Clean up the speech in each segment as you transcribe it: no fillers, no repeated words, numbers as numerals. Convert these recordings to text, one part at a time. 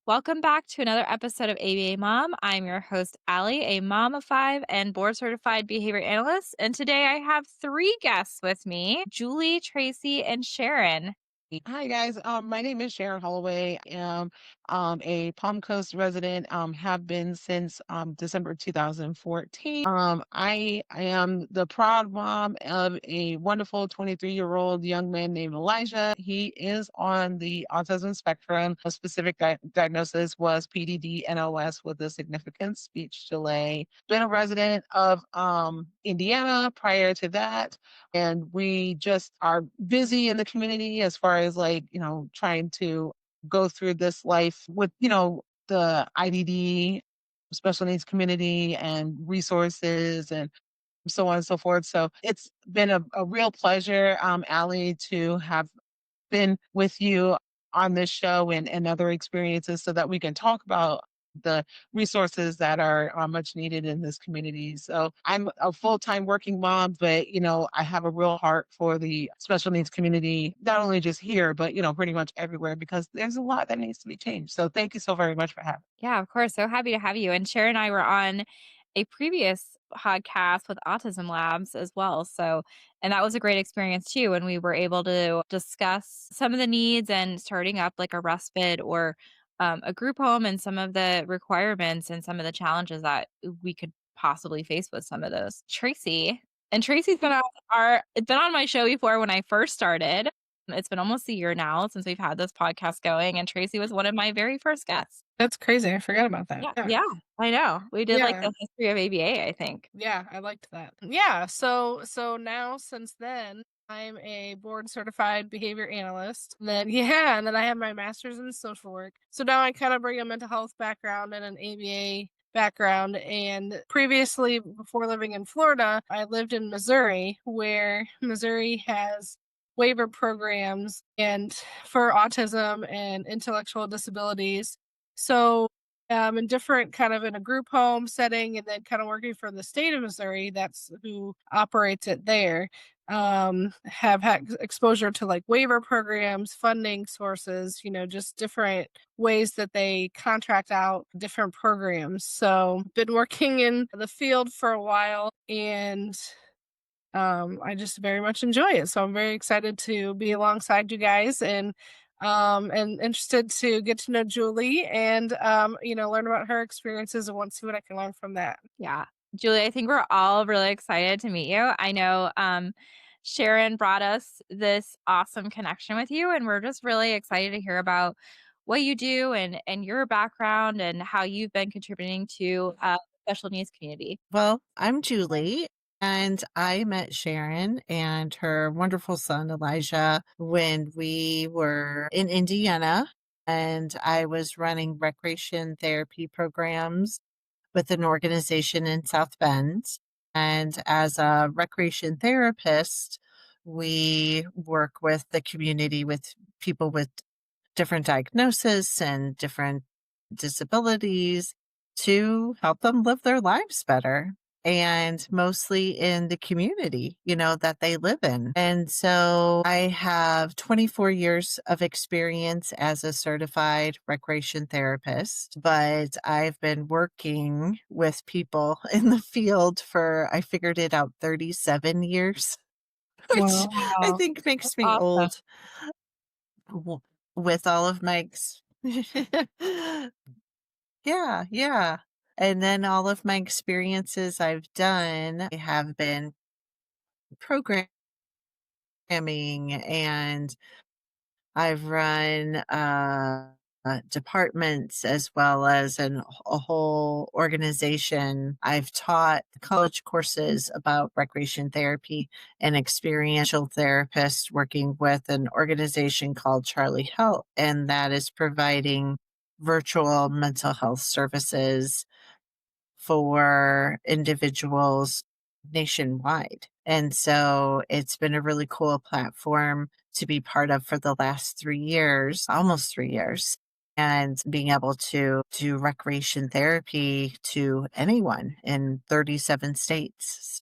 Welcome back to another episode of ABA Mom. I'm your host, Allie, a mom of five and board certified behavior analyst. And today I have three guests with me, Julie, Tracy, and Sharon. Hi guys. My name is Sharon Holloway. I am a Palm Coast resident. Have been since December 2014. I am the proud mom of a wonderful 23-year-old young man named Elijah. He is on the autism spectrum. A specific diagnosis was PDD-NOS with a significant speech delay. Been a resident of Indiana prior to that, and we just are busy in the community as far as trying to go through this life with the IDD special needs community and resources and so on and so forth. So it's been a real pleasure, Allie, to have been with you on this show and other experiences so that we can talk about the resources that are much needed in this community. So I'm a full-time working mom, but I have a real heart for the special needs community, not only just here, but pretty much everywhere because there's a lot that needs to be changed. So thank you so very much for having me. Yeah, of course. So happy to have you. And Sharon and I were on a previous podcast with Autism Labs as well. And that was a great experience too. And we were able to discuss some of the needs and starting up like a respite or a group home and some of the requirements and some of the challenges that we could possibly face with some of those. Tracy's been on it's been on my show before when I first started. It's been almost a year now since we've had this podcast going, and Tracy was one of my very first guests. That's crazy, I forgot about that. Yeah, Yeah. yeah, I know. We did, like, Yeah, the history of ABA, I think. yeah, I liked that. Yeah, so now since then, I'm a board certified behavior analyst. And then I have my master's in social work. So now I kind of bring a mental health background and an ABA background. And previously, before living in Florida, I lived in Missouri, where Missouri has waiver programs and for autism and intellectual disabilities. So in different kind of in a group home setting and then kind of working for the state of Missouri, that's who operates it there, have had exposure to like waiver programs, funding sources, just different ways that they contract out different programs. So been working in the field for a while, and I just very much enjoy it. So I'm very excited to be alongside you guys, and interested to get to know Julie and learn about her experiences and want to see what I can learn from that. Yeah. Julie, I think we're all really excited to meet you. I know, Sharon brought us this awesome connection with you, and we're just really excited to hear about what you do and your background and how you've been contributing to, special needs community. Well, I'm Julie, and I met Sharon and her wonderful son, Elijah, when we were in Indiana, and I was running recreation therapy programs with an organization in South Bend. And as a recreation therapist, we work with the community with people with different diagnoses and different disabilities to help them live their lives better and mostly in the community, that they live in. And so I have 24 years of experience as a certified recreation therapist, but I've been working with people in the field for, I figured it out, 37 years, which I Wow. think That's makes me awesome. old with all of my Yeah, yeah. And then all of my experiences I've done have been programming, and I've run departments as well as a whole organization. I've taught college courses about recreation therapy and experiential therapists working with an organization called Charlie Health, and that is providing virtual mental health services for individuals nationwide. And so it's been a really cool platform to be part of for the last 3 years, almost 3 years, and being able to do recreation therapy to anyone in 37 states.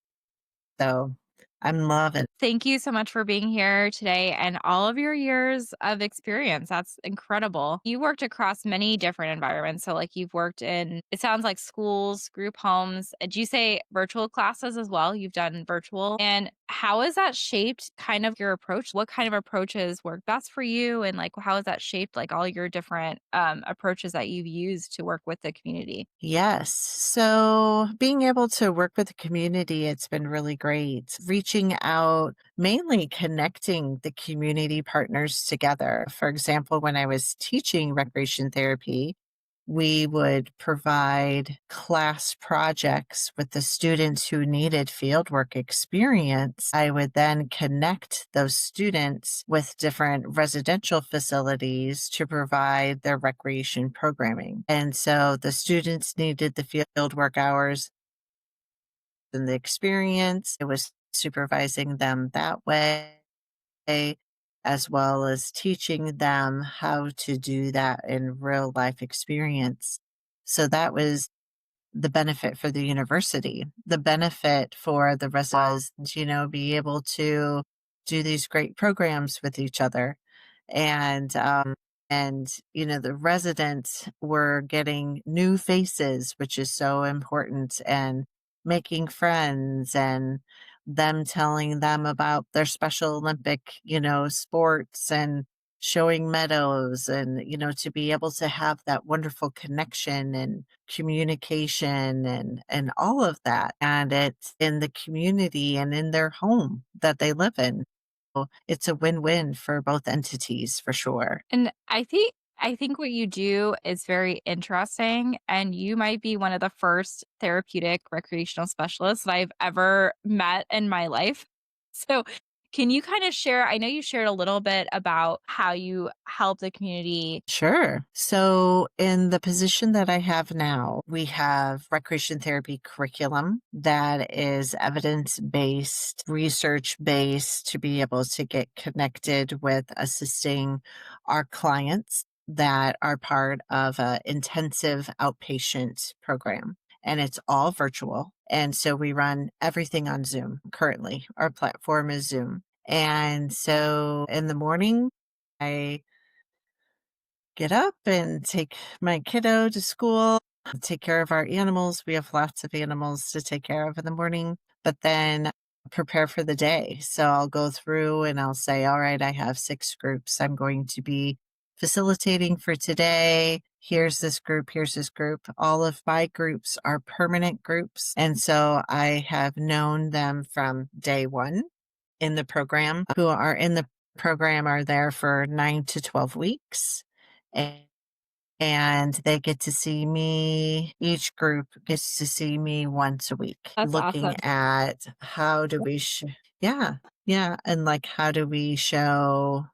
So I'm loving. Thank you so much for being here today and all of your years of experience. That's incredible. You worked across many different environments. So, like, you've worked in, it sounds like schools, group homes. Did you say virtual classes as well? You've done virtual. And how has that shaped kind of your approach? What kind of approaches work best for you? And like, how has that shaped like all your different approaches that you've used to work with the community? Yes. So being able to work with the community, it's been really great. Reaching out, mainly connecting the community partners together. For example, when I was teaching recreation therapy, we would provide class projects with the students who needed fieldwork experience. I would then connect those students with different residential facilities to provide their recreation programming. And so the students needed the fieldwork hours and the experience. It was supervising them that way, as well as teaching them how to do that in real life experience. So that was the benefit for the university. The benefit for the residents was, be able to do these great programs with each other. And the residents were getting new faces, which is so important, and making friends, and them telling them about their Special Olympic, sports, and showing meadows, and to be able to have that wonderful connection and communication and all of that, and it's in the community and in their home that they live in. So it's a win-win for both entities for sure. And I think what you do is very interesting, and you might be one of the first therapeutic recreational specialists that I've ever met in my life. So, can you kind of share? I know you shared a little bit about how you help the community. Sure. So, in the position that I have now, we have recreation therapy curriculum that is evidence based, research based to be able to get connected with assisting our clients that are part of an intensive outpatient program. And it's all virtual. And so we run everything on Zoom currently. Our platform is Zoom. And so in the morning, I get up and take my kiddo to school, take care of our animals. We have lots of animals to take care of in the morning, but then prepare for the day. So I'll go through and I'll say, all right, I have 6 groups I'm going to be facilitating for today. Here's this group, here's this group. All of my groups are permanent groups. And so I have known them from day one in the program. Who are in the program are there for 9 to 12 weeks. And they get to see me. Each group gets to see me once a week, That's looking awesome. at how do we, yeah, yeah. And like, how do we show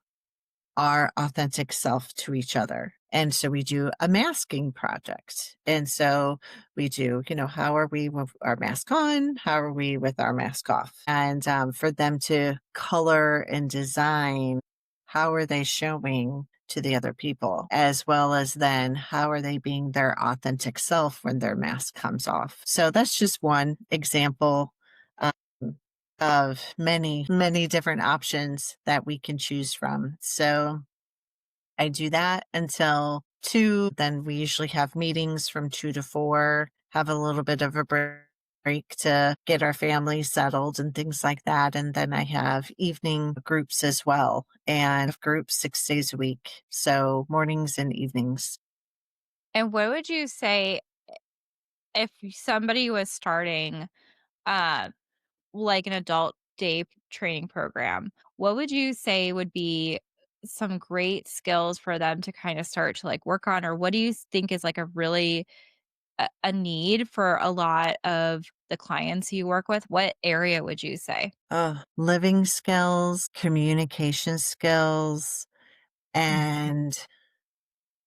our authentic self to each other? And so we do a masking project. And so we do, how are we with our mask on? How are we with our mask off? And for them to color and design, how are they showing to the other people, as well as then how are they being their authentic self when their mask comes off? So that's just one example um, of many, many different options that we can choose from. So I do that until 2. Then we usually have meetings from 2 to 4, have a little bit of a break to get our family settled and things like that. And then I have evening groups as well, and groups 6 days a week. So mornings and evenings. And what would you say if somebody was starting uh like an adult day training program? What would you say would be some great skills for them to kind of start to like work on, or what do you think is like a really a need for a lot of the clients you work with? What area would you say? Living skills, communication skills, and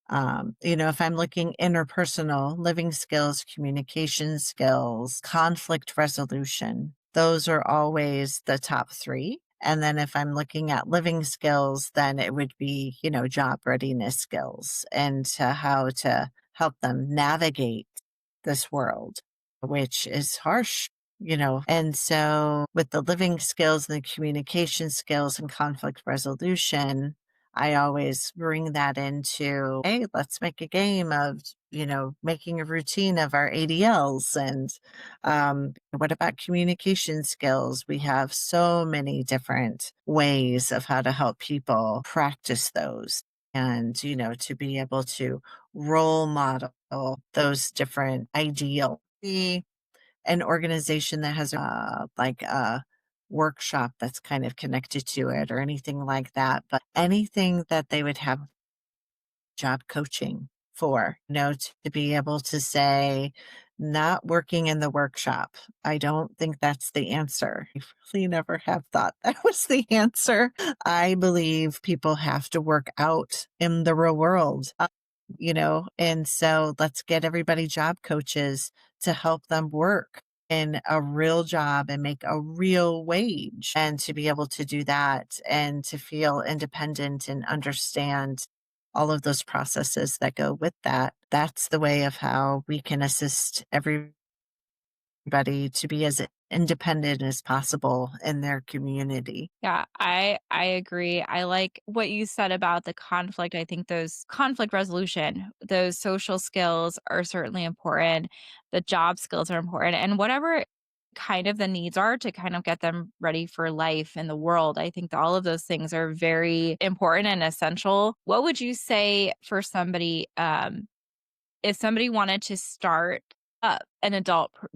if I'm looking interpersonal, living skills, communication skills, conflict resolution, those are always the top 3. And then if I'm looking at living skills, then it would be, job readiness skills and how to help them navigate this world, which is harsh. And so with the living skills and the communication skills and conflict resolution, I always bring that into, hey, let's make a game of, making a routine of our ADLs. And what about communication skills? We have so many different ways of how to help people practice those. And, to be able to role model those different ideals. An organization that has like a workshop that's kind of connected to it or anything like that, but anything that they would have job coaching for, to be able to say, not working in the workshop. I don't think that's the answer. I really never have thought that was the answer. I believe people have to work out in the real world, and so let's get everybody job coaches to help them work in a real job and make a real wage, and to be able to do that and to feel independent and understand all of those processes that go with that. That's the way of how we can assist everybody to be as independent as possible in their community. Yeah, I agree. I like what you said about the conflict. I think those conflict resolution, those social skills are certainly important. The job skills are important. And whatever kind of the needs are to kind of get them ready for life in the world. I think that all of those things are very important and essential. What would you say for somebody if somebody wanted to start up an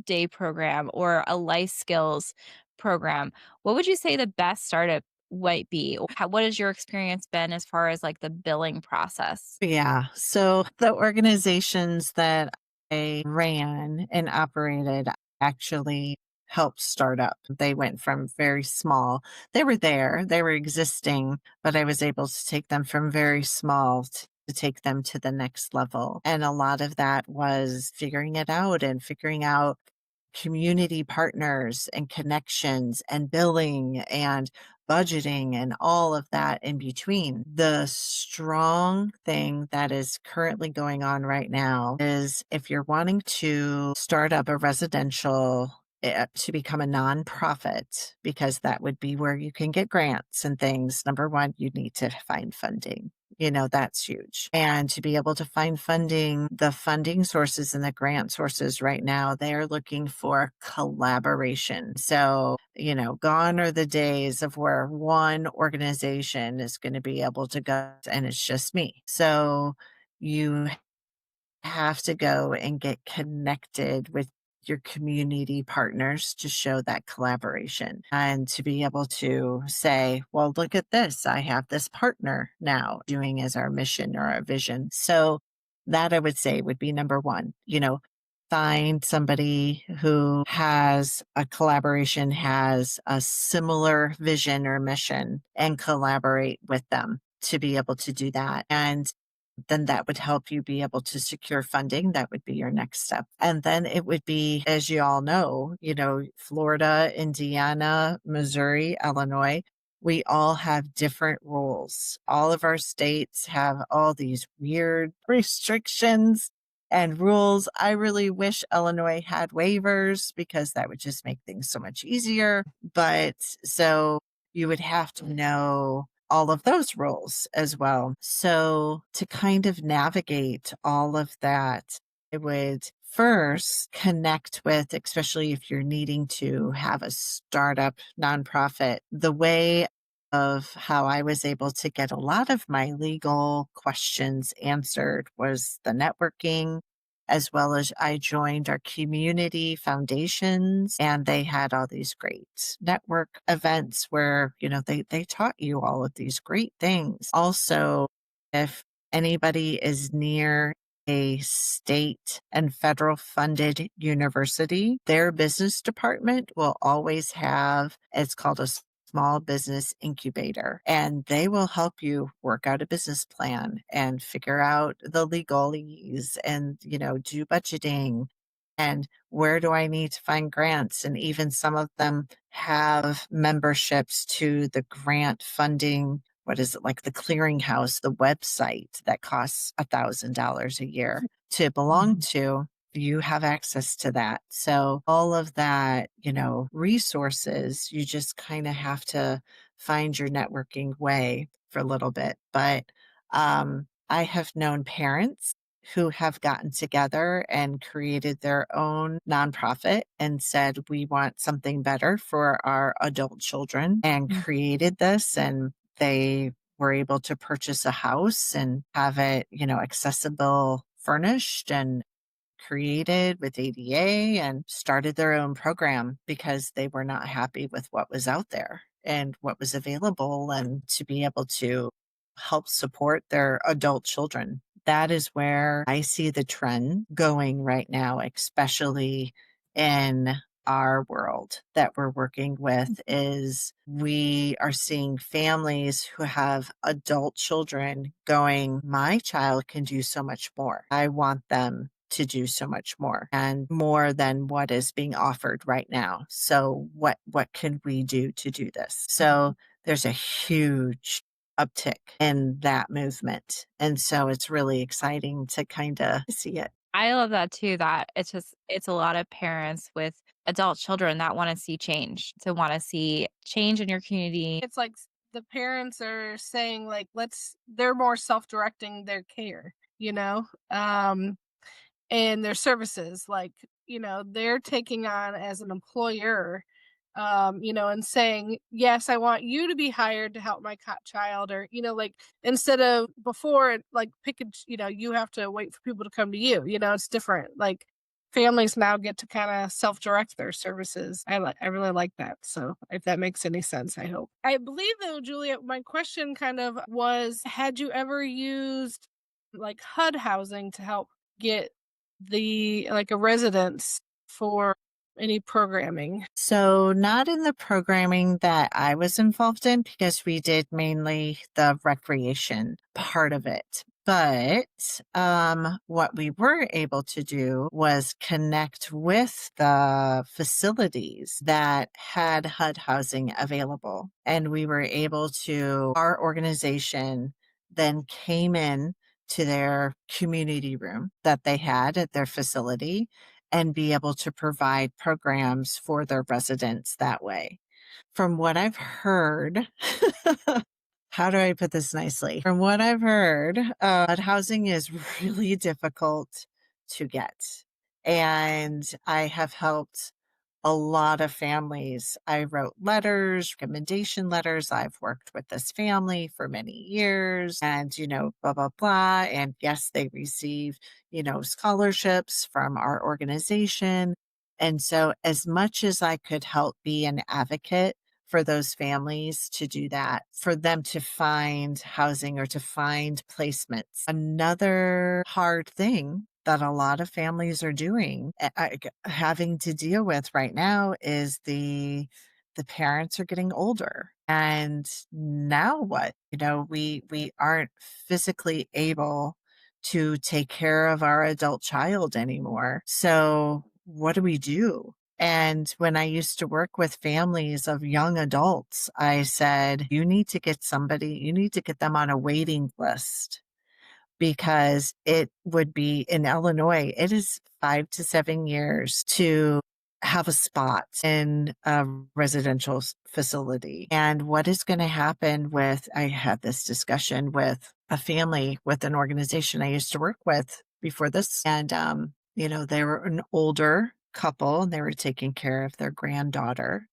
day program or a life skills program, what would you say the best startup might be? What has your experience been as far as like the billing process? Yeah. So the organizations that I ran and operated actually helped start up. They went from very small. They were there, they were existing, but I was able to take them from very small to take them to the next level. And a lot of that was figuring it out and figuring out community partners and connections and billing and budgeting and all of that in between. The strong thing that is currently going on right now is if you're wanting to start up a residential to become a nonprofit, because that would be where you can get grants and things. Number one, you need to find funding. That's huge. And to be able to find funding, the funding sources and the grant sources right now, they are looking for collaboration. So, gone are the days of where one organization is going to be able to go and it's just me. So you have to go and get connected with your community partners to show that collaboration and to be able to say, well, look at this. I have this partner now doing as our mission or our vision. So that I would say would be number one, find somebody who has a collaboration, has a similar vision or mission, and collaborate with them to be able to do that. And then that would help you be able to secure funding. That would be your next step. And then it would be, as you all know, Florida, Indiana, Missouri, Illinois, we all have different rules. All of our states have all these weird restrictions and rules. I really wish Illinois had waivers because that would just make things so much easier. But so you would have to know all of those rules as well. So to kind of navigate all of that, I would first connect with, especially if you're needing to have a startup nonprofit, the way of how I was able to get a lot of my legal questions answered was the networking, as well as I joined our community foundations, and they had all these great network events where, they taught you all of these great things. Also, if anybody is near a state and federal funded university, their business department will always have, it's called a small business incubator, and they will help you work out a business plan and figure out the legalese and, do budgeting and where do I need to find grants. And even some of them have memberships to the grant funding. What is it, like the clearinghouse, the website that costs $1,000 a year to belong to. you have access to that. So all of that, resources, you just kind of have to find your networking way for a little bit. But I have known parents who have gotten together and created their own nonprofit and said, we want something better for our adult children, and created this. And they were able to purchase a house and have it, accessible, furnished, and created with ADA, and started their own program because they were not happy with what was out there and what was available, and to be able to help support their adult children. That is where I see the trend going right now, especially in our world that we're working with. Is we are seeing families who have adult children going, my child can do so much more. I want them to do so much more, and more than what is being offered right now. So what can we do to do this? So there's a huge uptick in that movement. And so it's really exciting to kind of see it. I love that too, that it's a lot of parents with adult children that want to see change, to want to see change in your community. It's like the parents are saying, like, they're more self-directing their care, and their services. Like, they're taking on as an employer, and saying, yes, I want you to be hired to help my child, or, like, instead of before, like, you have to wait for people to come to you, it's different. Like, families now get to kind of self-direct their services. I really like that. So if that makes any sense, I hope. I believe, though, Julia, my question kind of was, had you ever used like HUD housing to help get a residence for any programming? So not in the programming that I was involved in, because we did mainly the recreation part of it. But what we were able to do was connect with the facilities that had HUD housing available. And we were able to, our organization then came in to their community room that they had at their facility, and be able to provide programs for their residents that way. From what I've heard, how do I put this nicely? From what I've heard, housing is really difficult to get. And I have helped a lot of families. I wrote letters, recommendation letters. I've worked with this family for many years, and, blah, blah, blah. And yes, they receive, scholarships from our organization. And so, as much as I could help be an advocate for those families to do that, for them to find housing or to find placements. Another hard thing that a lot of families are doing, having to deal with right now, is the parents are getting older. And now what? We aren't physically able to take care of our adult child anymore. So what do we do? And when I used to work with families of young adults, I said, you need to get them on a waiting list, because it would be in Illinois, it is 5 to 7 years to have a spot in a residential facility. And what is going to happen I had this discussion with a family with an organization I used to work with before this. And, they were an older couple, and they were taking care of their granddaughter.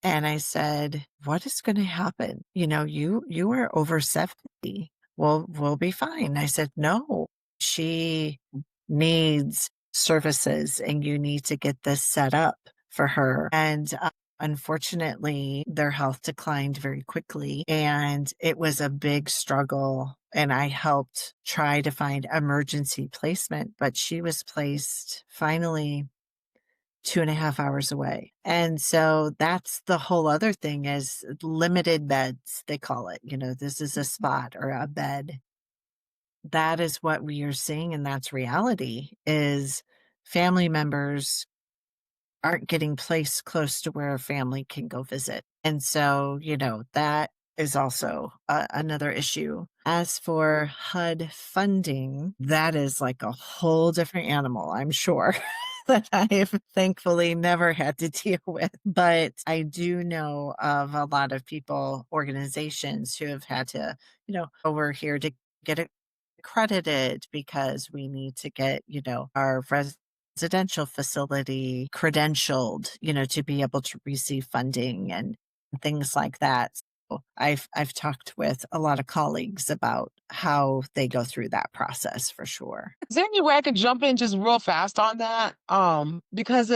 And I said, what is going to happen? You are over 70. Well, we'll be fine. I said, no, she needs services, and you need to get this set up for her. And unfortunately, their health declined very quickly, and it was a big struggle. And I helped try to find emergency placement, but she was placed finally 2.5 hours away. And so that's the whole other thing, is limited beds, they call it. This is a spot or a bed. That is what we are seeing, and that's reality, is family members aren't getting placed close to where a family can go visit. And so, that is also another issue. As for HUD funding, that is like a whole different animal, I'm sure. That I've thankfully never had to deal with. But I do know of a lot of people, organizations who have had to, over here to get it accredited because we need to get, our residential facility credentialed, to be able to receive funding and things like that. So I've talked with a lot of colleagues about how they go through that process for sure. Is there any way I could jump in just real fast on that? Because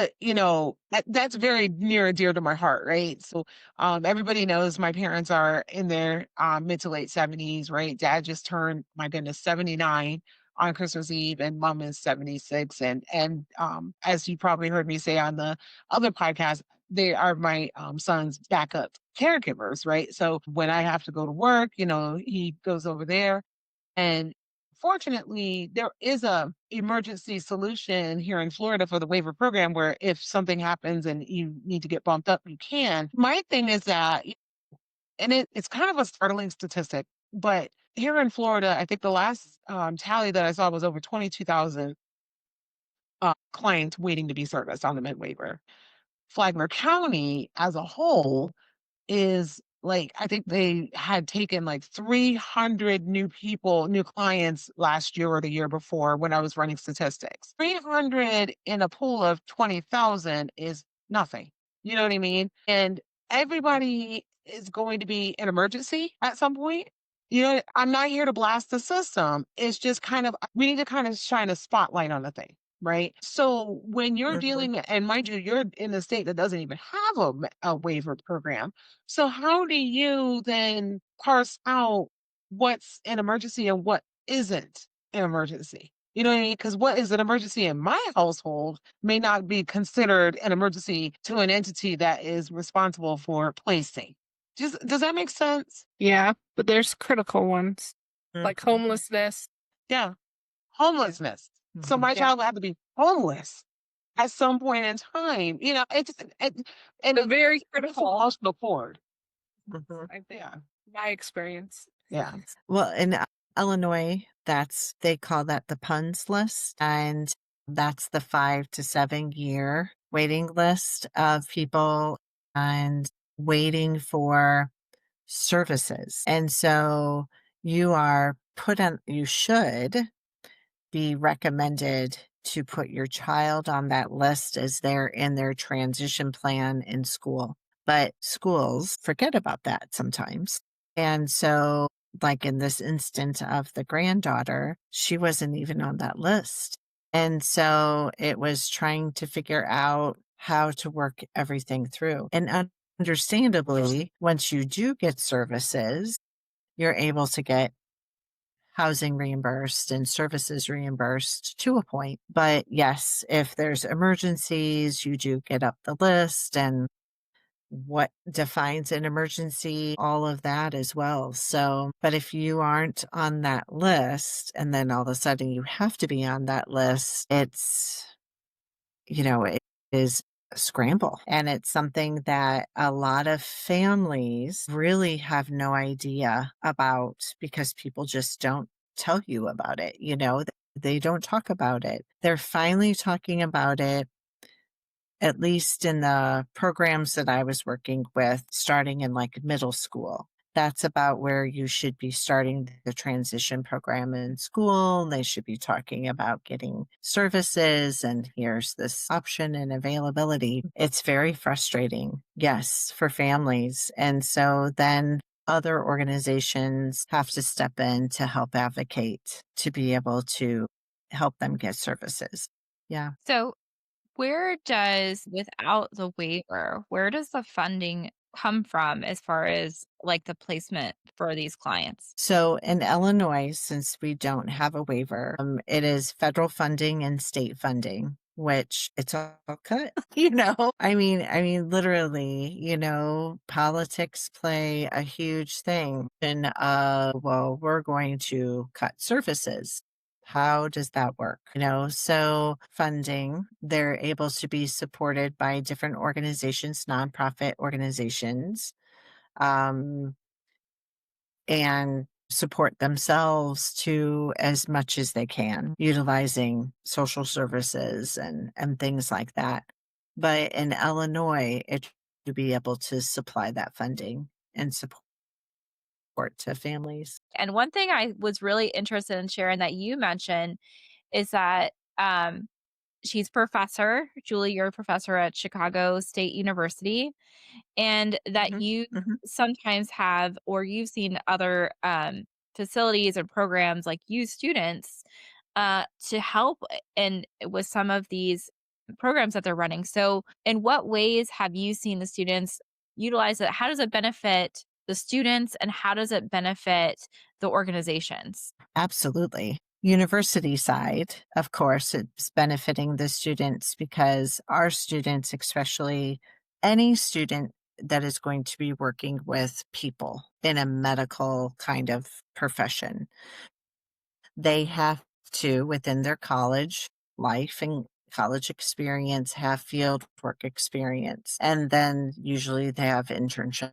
that's very near and dear to my heart, right? So, everybody knows my parents are in their mid to late 70s, right? Dad just turned, my goodness, 79 on Christmas Eve, and mom is 76. And as you probably heard me say on the other podcast, they are my son's backup caregivers, right? So when I have to go to work, he goes over there. And fortunately, there is a emergency solution here in Florida for the waiver program where if something happens and you need to get bumped up, you can. My thing is that, and it's kind of a startling statistic, but here in Florida, I think the last tally that I saw was over 22,000 clients waiting to be serviced on the mid waiver. Flagler County as a whole is like, I think they had taken like 300 new clients last year or the year before when I was running statistics. 300 in a pool of 20,000 is nothing. You know what I mean? And everybody is going to be an emergency at some point. I'm not here to blast the system. It's just kind of, we need to kind of shine a spotlight on the thing. Right. So when you're Mhm. dealing, and mind you, you're in a state that doesn't even have a waiver program. So how do you then parse out what's an emergency and what isn't an emergency? You know what I mean? Because what is an emergency in my household may not be considered an emergency to an entity that is responsible for placing. Does that make sense? Yeah, but there's critical ones like Mhm. homelessness. Yeah. Homelessness. So Mhm. my Yeah, child will have to be homeless at some point in time. And the very it's a critical, emotional cord. Mhm. I think, Yeah. my experience. Yeah. Well, in Illinois, they call that the PUNS list, and that's the 5 to 7 year waiting list of people and waiting for services. And so you should be recommended to put your child on that list as they're in their transition plan in school. But schools forget about that sometimes. And so, like in this instance of the granddaughter, she wasn't even on that list. And so it was trying to figure out how to work everything through. And understandably, once you do get services, you're able to get housing reimbursed and services reimbursed to a point. But yes, if there's emergencies, you do get up the list and what defines an emergency, all of that as well. So, but if you aren't on that list and then all of a sudden you have to be on that list, it is a scramble. And it's something that a lot of families really have no idea about because people just don't tell you about it. They don't talk about it. They're finally talking about it, at least in the programs that I was working with, starting in like middle school. That's about where you should be starting the transition program in school. They should be talking about getting services, and here's this option and availability. It's very frustrating, yes, for families. And so then other organizations have to step in to help advocate to be able to help them get services. Yeah. So, without the waiver, where does the funding come from as far as like the placement for these clients? So in Illinois, since we don't have a waiver, it is federal funding and state funding, which it's all cut. Literally, politics play a huge thing. And well, we're going to cut services. How does that work? So funding, they're able to be supported by different organizations, nonprofit organizations. Um, and support themselves to as much as they can, utilizing social services and things like that. But in Illinois, it to be able to supply that funding and support to families. And one thing I was really interested in sharing that you mentioned is that she's professor, Julie, you're a professor at Chicago State University, and that Mhm, you mhm. sometimes have, or you've seen other facilities or programs like use students to help and with some of these programs that they're running. So, in what ways have you seen the students utilize it? How does it benefit the students, and how does it benefit the organizations? Absolutely. University side, of course, it's benefiting the students because our students, especially any student that is going to be working with people in a medical kind of profession, they have to, within their college life and college experience, have field work experience. And then usually they have internships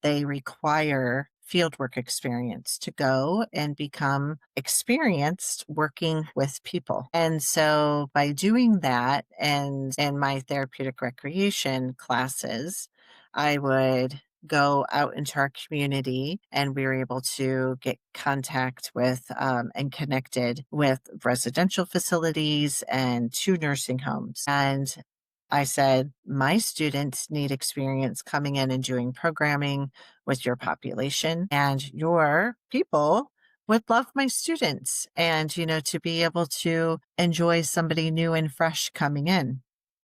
they require fieldwork experience to go and become experienced working with people. And so by doing that and in my therapeutic recreation classes, I would go out into our community and we were able to get contact with and connected with residential facilities and two nursing homes. And I said, my students need experience coming in and doing programming with your population, and your people would love my students. And, to be able to enjoy somebody new and fresh coming in.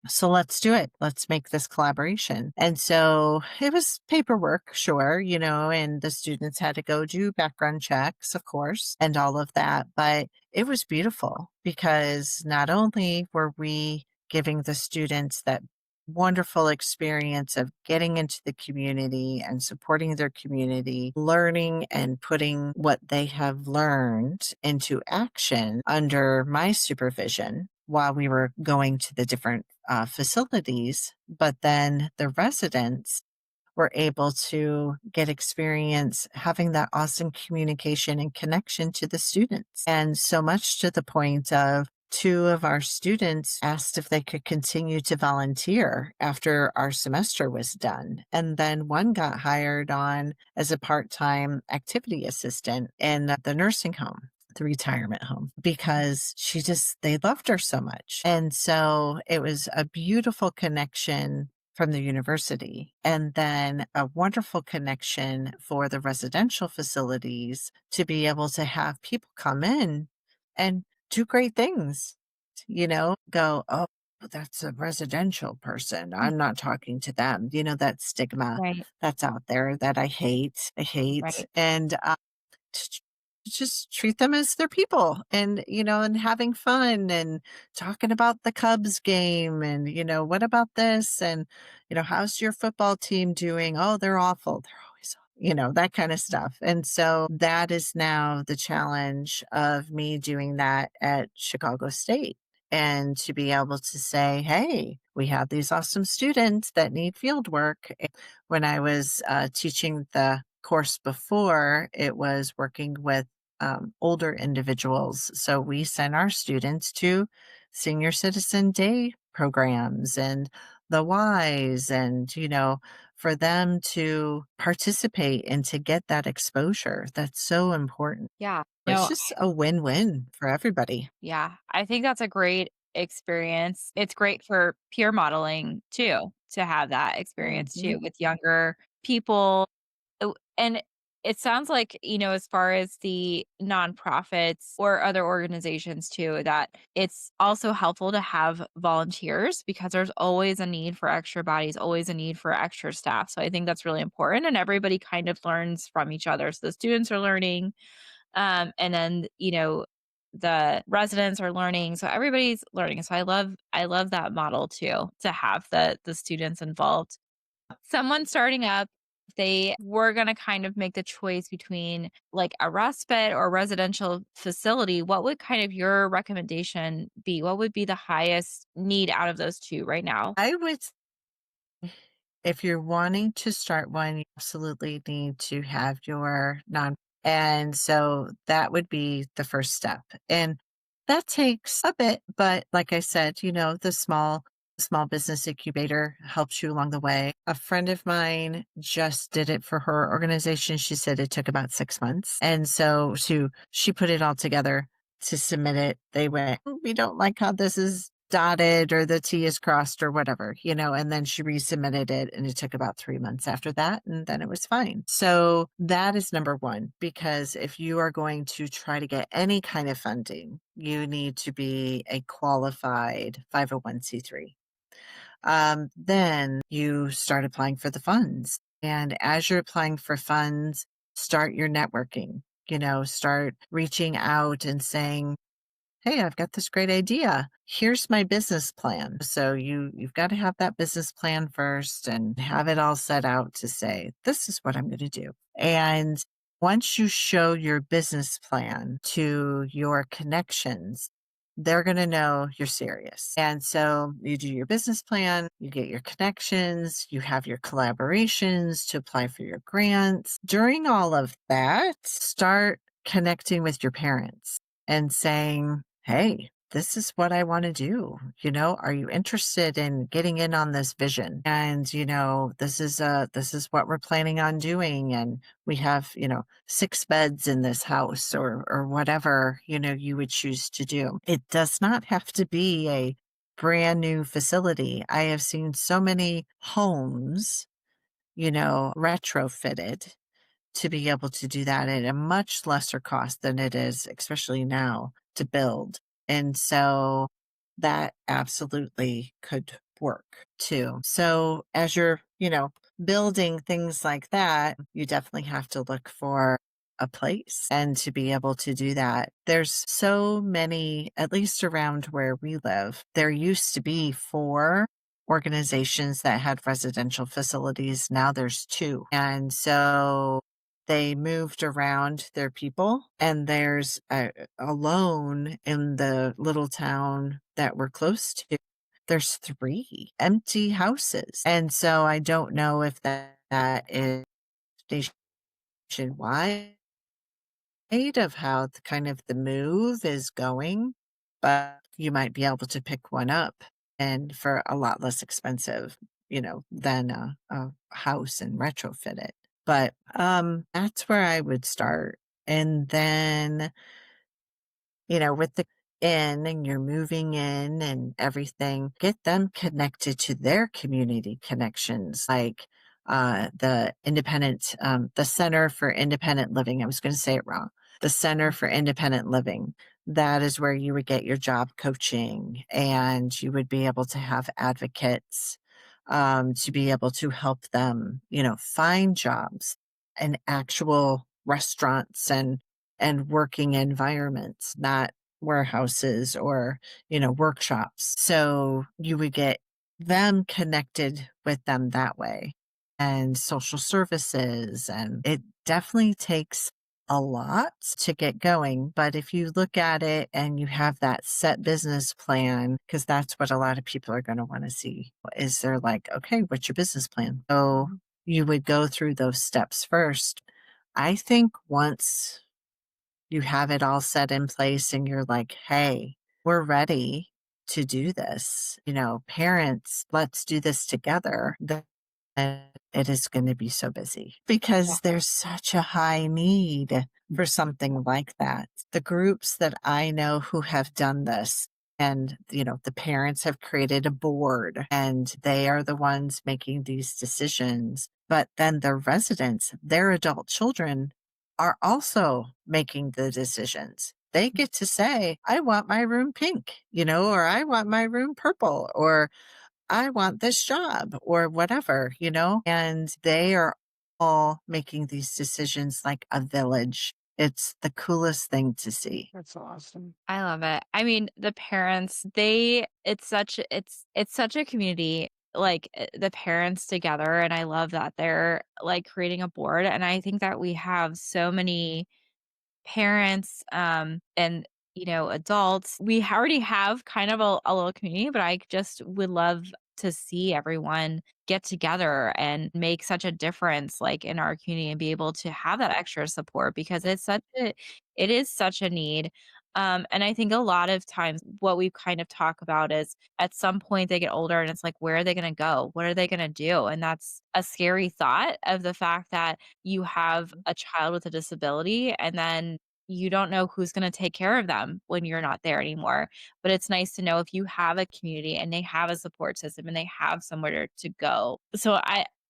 So let's do it. Let's make this collaboration. And so it was paperwork, sure, and the students had to go do background checks, of course, and all of that. But it was beautiful because not only were we giving the students that wonderful experience of getting into the community and supporting their community, learning and putting what they have learned into action under my supervision while we were going to the different facilities, but then the residents were able to get experience having that awesome communication and connection to the students. And so much to the point of two of our students asked if they could continue to volunteer after our semester was done. And then one got hired on as a part time activity assistant in the nursing home, the retirement home, because they loved her so much. And so it was a beautiful connection from the university, and then a wonderful connection for the residential facilities to be able to have people come in and do great things, go, oh, that's a residential person. Mm. I'm not talking to them. That stigma Right, that's out there that I hate. I hate. right, And to just treat them as their people and having fun and talking about the Cubs game and what about this and how's your football team doing? Oh, they're awful. They're always that kind of stuff. And so that is now the challenge of me doing that at Chicago State, and to be able to say, hey, we have these awesome students that need field work. When I was teaching the course before, it was working with older individuals. So we sent our students to senior citizen day programs and the Ys, and, for them to participate and to get that exposure. That's so important. yeah. It's No, just a win win for everybody. yeah, I think that's a great experience. It's great for peer modeling too, to have that experience Mhm. too with younger people. And it sounds like, as far as the nonprofits or other organizations too, that it's also helpful to have volunteers because there's always a need for extra bodies, always a need for extra staff. So I think that's really important, and everybody kind of learns from each other. So the students are learning, and then, the residents are learning. So everybody's learning. So I love that model too, to have the students involved. Someone starting up, they were going to kind of make the choice between like a respite or residential facility. What would kind of your recommendation be? What would be the highest need out of those two right now? I would if you're wanting to start one, you absolutely need to have your non. And so that would be the first step. And that takes a bit, but like I said, the small business incubator helps you along the way. A friend of mine just did it for her organization. She said it took about 6 months. And so she put it all together to submit it. They went, we don't like how this is dotted or the T is crossed or whatever, and then she resubmitted it and it took about 3 months after that. And then it was fine. So that is number one, because if you are going to try to get any kind of funding, you need to be a qualified 501c3. Then you start applying for the funds. And as you're applying for funds, start your networking, start reaching out and saying, hey, I've got this great idea. Here's my business plan. So you've got to have that business plan first and have it all set out to say, this is what I'm going to do. And once you show your business plan to your connections, they're going to know you're serious. And so you do your business plan, you get your connections, you have your collaborations to apply for your grants. During all of that, start connecting with your parents and saying, hey, this is what I want to do. Are you interested in getting in on this vision? And, this is what we're planning on doing. And we have, 6 beds in this house or whatever, you would choose to do. It does not have to be a brand new facility. I have seen so many homes, retrofitted to be able to do that at a much lesser cost than it is, especially now, to build. And so that absolutely could work too. So as you're, building things like that, you definitely have to look for a place and to be able to do that. There's so many, at least around where we live, there used to be 4 organizations that had residential facilities. Now there's 2. And so they moved around their people, and there's alone in the little town that we're close to, there's 3 empty houses. And so I don't know if that is nationwide of how kind of the move is going, but you might be able to pick one up and for a lot less expensive, than a house and retrofit it. But that's where I would start. And then, with the in and you're moving in and everything, get them connected to their community connections, like the Center for Independent Living. I was going to say it wrong. The Center for Independent Living. That is where you would get your job coaching, and you would be able to have advocates to be able to help them, find jobs in actual restaurants and working environments, not warehouses or, workshops. So you would get them connected with them that way, and social services. And it definitely takes a lot to get going. But if you look at it and you have that set business plan, because that's what a lot of people are going to want to see, is they're like, okay, what's your business plan? So you would go through those steps first. I think once you have it all set in place and you're like, hey, we're ready to do this, parents, let's do this together, then it is going to be so busy because there's such a high need for something like that. The groups that I know who have done this, and, the parents have created a board and they are the ones making these decisions. But then the residents, their adult children, are also making the decisions. They get to say, I want my room pink, or I want my room purple, or I want this job, or whatever, and they are all making these decisions like a village. It's the coolest thing to see. That's awesome. I love it. I mean, the parents, it's such a community, like the parents together. And I love that they're like creating a board. And I think that we have so many parents, and, adults. We already have kind of a little community, but I just would love to see everyone get together and make such a difference like in our community and be able to have that extra support because it is such a need. And I think a lot of times what we kind of talk about is at some point they get older and it's like, where are they going to go? What are they going to do? And that's a scary thought of the fact that you have a child with a disability and then you don't know who's going to take care of them when you're not there anymore. But it's nice to know if you have a community and they have a support system and they have somewhere to go. So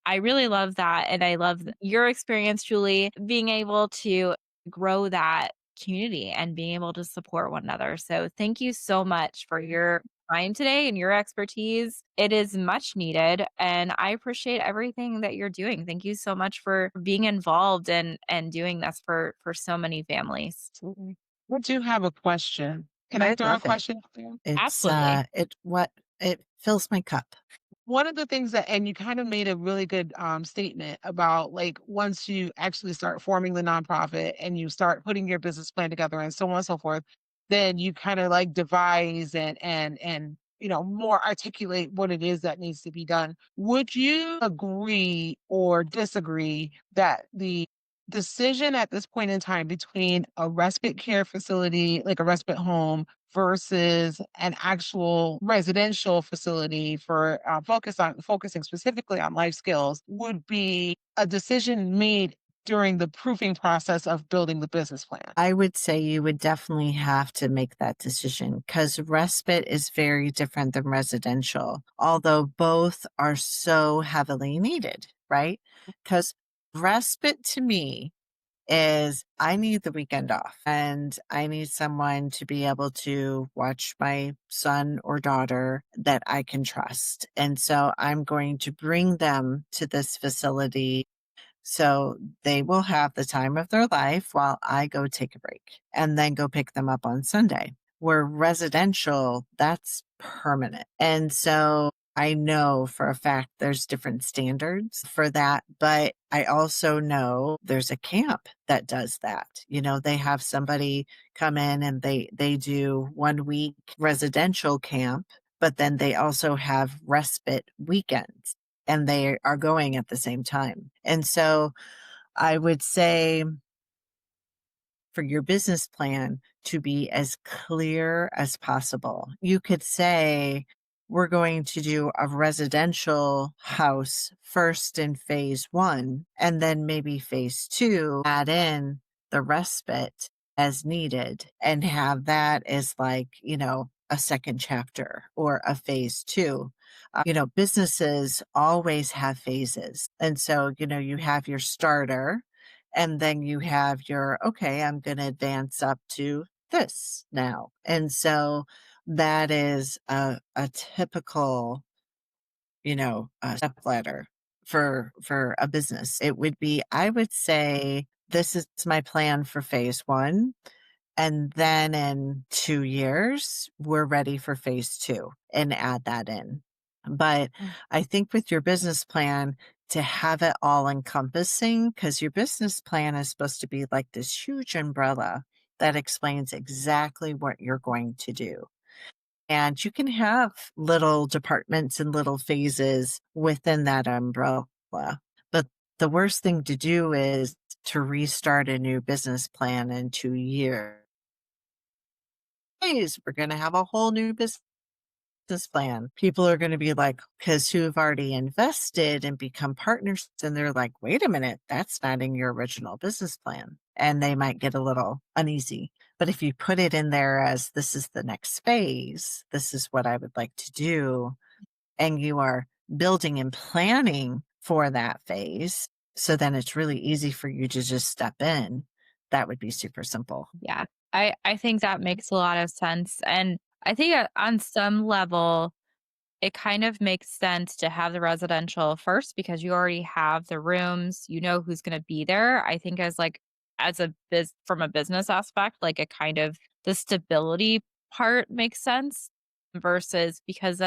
I really love that. And I love your experience, Julie, being able to grow that community and being able to support one another. So thank you so much for your time today and your expertise. It is much needed and I appreciate everything that you're doing. Thank you so much for being involved and doing this for so many families. Absolutely. I do have a question. Can I I throw a love it. question out there? It's Absolutely. it fills my cup. One of the things that, and you kind of made a really good statement about like once you actually start forming the nonprofit and you start putting your business plan together and so on and so forth, then you kind of like devise and more articulate what it is that needs to be done. Would you agree or disagree that the decision at this point in time between a respite care facility, like a respite home, versus an actual residential facility for focusing specifically on life skills would be a decision made during the proofing process of building the business plan? I would say you would definitely have to make that decision because respite is very different than residential, although both are so heavily needed, right? Because respite to me is I need the weekend off and I need someone to be able to watch my son or daughter that I can trust. And so I'm going to bring them to this facility so they will have the time of their life while I go take a break and then go pick them up on Sunday. Where residential, that's permanent. And so I know for a fact there's different standards for that, but I also know there's a camp that does that. You know, they have somebody come in and they do 1 week residential camp, but then they also have respite weekends and they are going at the same time. And so I would say for your business plan to be as clear as possible. You could say, we're going to do a residential house first in phase 1, and then maybe phase 2, add in the respite as needed and have that as like, a second chapter or a phase 2. Businesses always have phases. And so, you have your starter and then you have your, okay, I'm going to advance up to this now. And so that is a typical, step ladder for a business. It would be, I would say, this is my plan for phase 1. And then in 2 years, we're ready for phase 2 and add that in. But I think with your business plan, to have it all encompassing, because your business plan is supposed to be like this huge umbrella that explains exactly what you're going to do. And you can have little departments and little phases within that umbrella. But the worst thing to do is to restart a new business plan in 2 years. We're going to have a whole new business plan. People are going to be like, because who have already invested and become partners, and they're like, wait a minute, that's not in your original business plan. And they might get a little uneasy. But if you put it in there as this is the next phase, this is what I would like to do, and you are building and planning for that phase, so then it's really easy for you to just step in. That would be super simple. Yeah. I think that makes a lot of sense. And I think on some level, it kind of makes sense to have the residential first because you already have the rooms, you know who's going to be there. I think as a from a business aspect, like a kind of the stability part makes sense versus because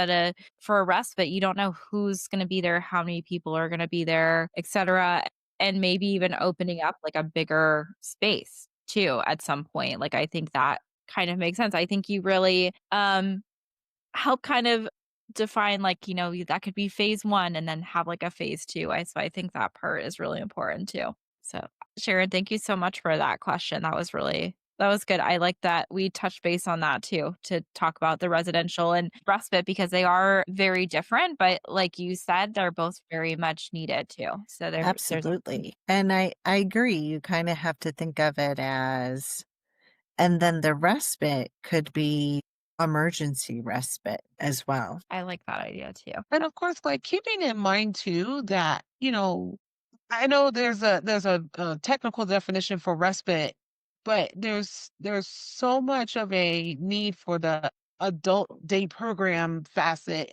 for a respite, you don't know who's going to be there, how many people are going to be there, etc. And maybe even opening up like a bigger space too at some point. Like I think that kind of makes sense. I think you really help kind of define like, that could be phase 1 and then have like a phase 2. I think that part is really important too. So, Sharon, thank you so much for that question. That was good. I like that we touched base on that too, to talk about the residential and respite because they are very different, but like you said, they're both very much needed too. So there's Absolutely. And I agree. You kind of have to think of it as, and then the respite could be emergency respite as well. I like that idea too. And of course, like keeping in mind too that, I know there's a technical definition for respite, but there's so much of a need for the adult day program facet.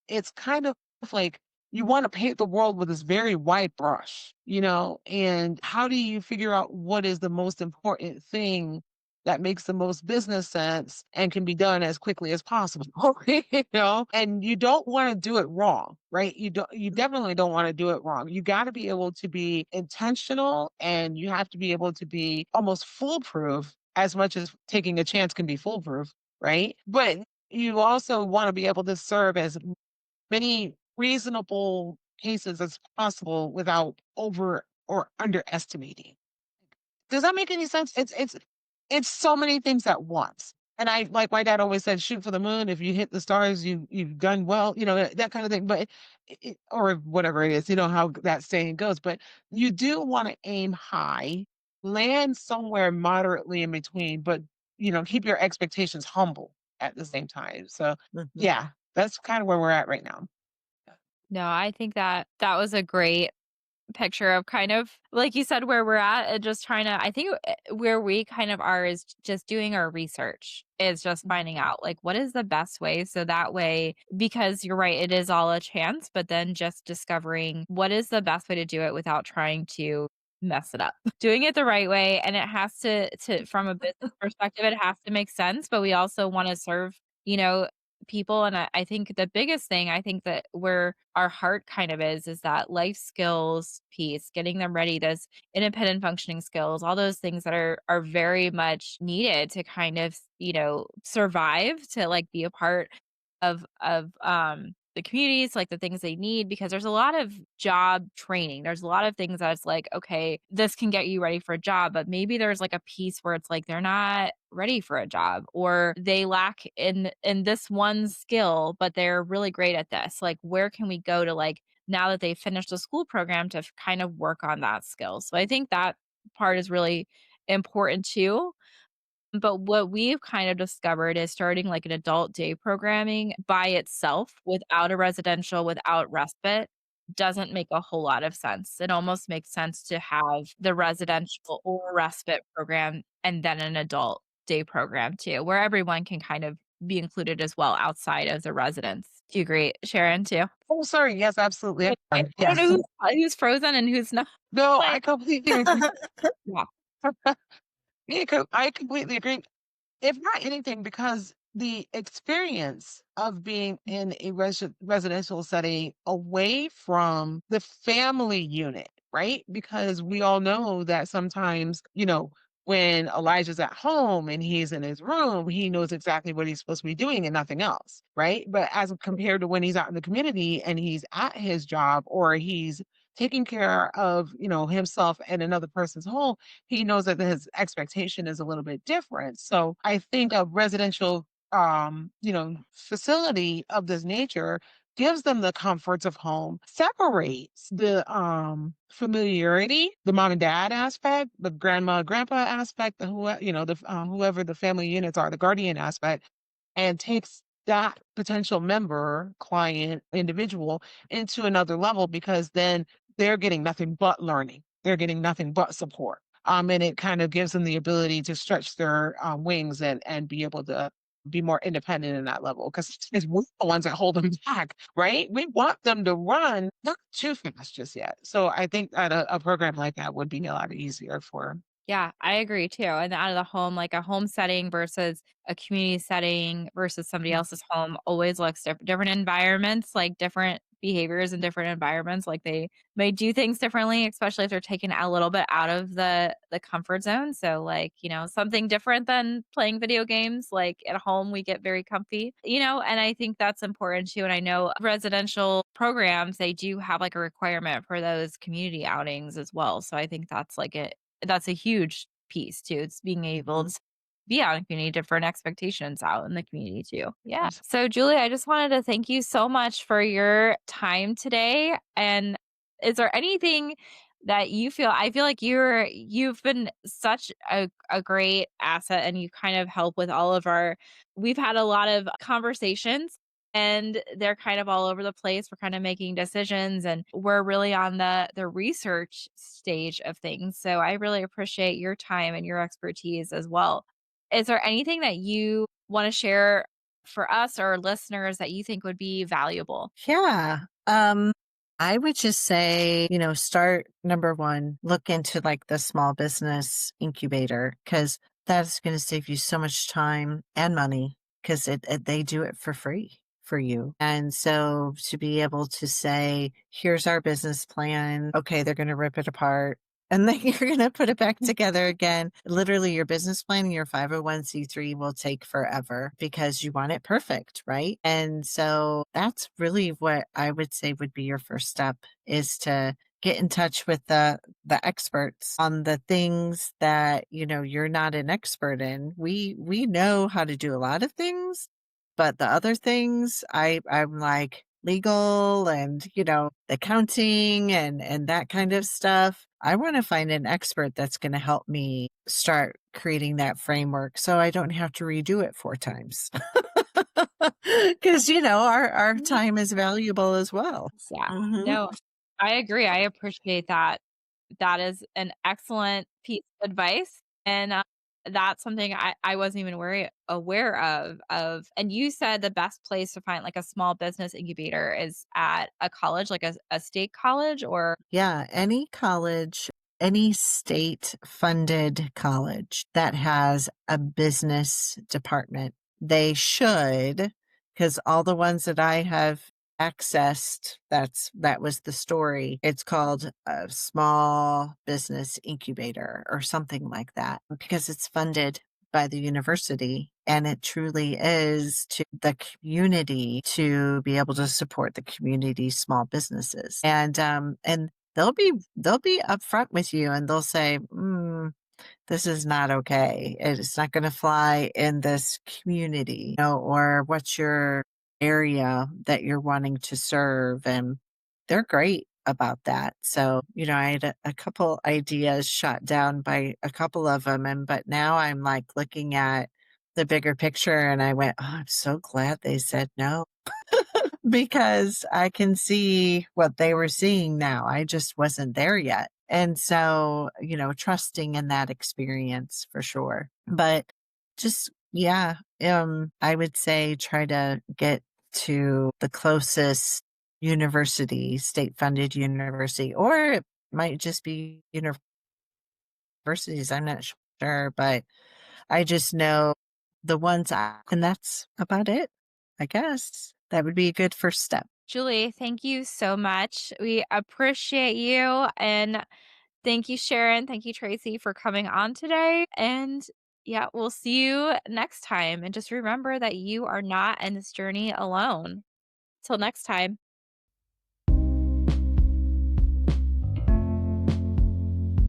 It's kind of like you want to paint the world with this very wide brush, and how do you figure out what is the most important thing that makes the most business sense and can be done as quickly as possible, and you don't want to do it wrong, right? You definitely don't want to do it wrong. You got to be able to be intentional, and you have to be able to be almost foolproof as much as taking a chance can be foolproof, right? But you also want to be able to serve as many reasonable cases as possible without over or underestimating. Does that make any sense? It's so many things at once. And I like my dad always said, shoot for the moon. If you hit the stars, you've done well, that kind of thing. But or whatever it is, how that saying goes. But you do want to aim high, land somewhere moderately in between, but keep your expectations humble at the same time. So Mhm. yeah, that's kind of where we're at right now. No, I think that was a great picture of kind of like you said where we're at and just trying to I think where we kind of are is just doing our research is just finding out like what is the best way so that way because you're right it is all a chance but then just discovering what is the best way to do it without trying to mess it up doing it the right way and it has to from a business perspective it has to make sense but we also want to serve you know people and I think the biggest thing I think that where our heart kind of is that life skills piece getting them ready those independent functioning skills all those things that are very much needed to kind of survive to like be a part of the communities like the things they need because there's a lot of job training there's a lot of things that's like okay this can get you ready for a job but maybe there's like a piece where it's like they're not ready for a job or they lack in this one skill but they're really great at this like where can we go to like now that they've finished the school program to kind of work on that skill so I think that part is really important too but what we've kind of discovered is starting like an adult day programming by itself without a residential, without respite doesn't make a whole lot of sense. It almost makes sense to have the residential or respite program and then an adult day program too, where everyone can kind of be included as well outside of the residence. Do you agree, Sharon, too? Oh, sorry. Yes, absolutely. I don't know Yes. who's frozen and who's not. No, Like, I completely agree. yeah. I completely agree. If not anything, because the experience of being in a residential setting away from the family unit, right? Because we all know that sometimes, when Elijah's at home and he's in his room, he knows exactly what he's supposed to be doing and nothing else, right? But as compared to when he's out in the community and he's at his job or he's taking care of, himself and another person's home, he knows that his expectation is a little bit different. So I think a residential facility of this nature gives them the comforts of home, separates the familiarity, the mom and dad aspect, the grandma, grandpa aspect, the whoever the family units are, the guardian aspect, and takes that potential member, client, individual into another level because then they're getting nothing but learning. They're getting nothing but support. And it kind of gives them the ability to stretch their wings and be able to be more independent in that level because it's we're the ones that hold them back, right? We want them to run not too fast just yet. So I think that a program like that would be a lot easier for. Yeah, I agree too. And out of the home, like a home setting versus a community setting versus somebody else's home always looks different. Different environments, like different behaviors in different environments. Like they may do things differently, especially if they're taken a little bit out of the comfort zone. So like, something different than playing video games. Like at home we get very comfy, and I think that's important too. And I know residential programs, they do have like a requirement for those community outings as well. So I think that's a huge piece too. It's being able to be out in the community, different expectations out in the community too. Yeah. Yes. So Julie, I just wanted to thank you so much for your time today. And is there anything that you feel I feel like you've been such a great asset, and you kind of help with all of we've had a lot of conversations, and they're kind of all over the place. We're kind of making decisions, and we're really on the research stage of things. So I really appreciate your time and your expertise as well. Is there anything that you want to share for us or listeners that you think would be valuable? Yeah. I would just say, start number one, look into like the small business incubator, because that's going to save you so much time and money, because they do it for free for you. And so to be able to say, here's our business plan. Okay, they're going to rip it apart. And then you're going to put it back together again. Literally, your business plan and your 501c3 will take forever because you want it perfect, right? And so that's really what I would say would be your first step, is to get in touch with the experts on the things that you're not an expert in. We know how to do a lot of things, but the other things, I'm like legal and, accounting and that kind of stuff. I want to find an expert that's going to help me start creating that framework so I don't have to redo it 4 times. Because, our time is valuable as well. Yeah. Mhm. No, I agree. I appreciate that. That is an excellent piece of advice. And that's something I wasn't even aware of. And you said the best place to find like a small business incubator is at a college, like a state college or Yeah, any college, any state funded college that has a business department, they should, because all the ones that I have accessed, that was the story. It's called a small business incubator or something like that, because it's funded by the university, and it truly is to the community to be able to support the community small businesses. And they'll be upfront with you, and they'll say, this is not okay. It's not going to fly in this community, or what's your area that you're wanting to serve. And they're great about that. So, I had a couple ideas shot down by a couple of them. But now I'm like looking at the bigger picture, and I went, oh, I'm so glad they said no, because I can see what they were seeing now. I just wasn't there yet. And so, trusting in that experience for sure. But just, yeah, I would say try to get to the closest university, state funded university, or it might just be universities. I'm not sure, but I just know the ones and that's about it. I guess that would be a good first step. Julie, thank you so much. We appreciate you. And thank you, Sharon. Thank you, Tracy, for coming on today. And yeah, we'll see you next time. And just remember that you are not in this journey alone. Till next time.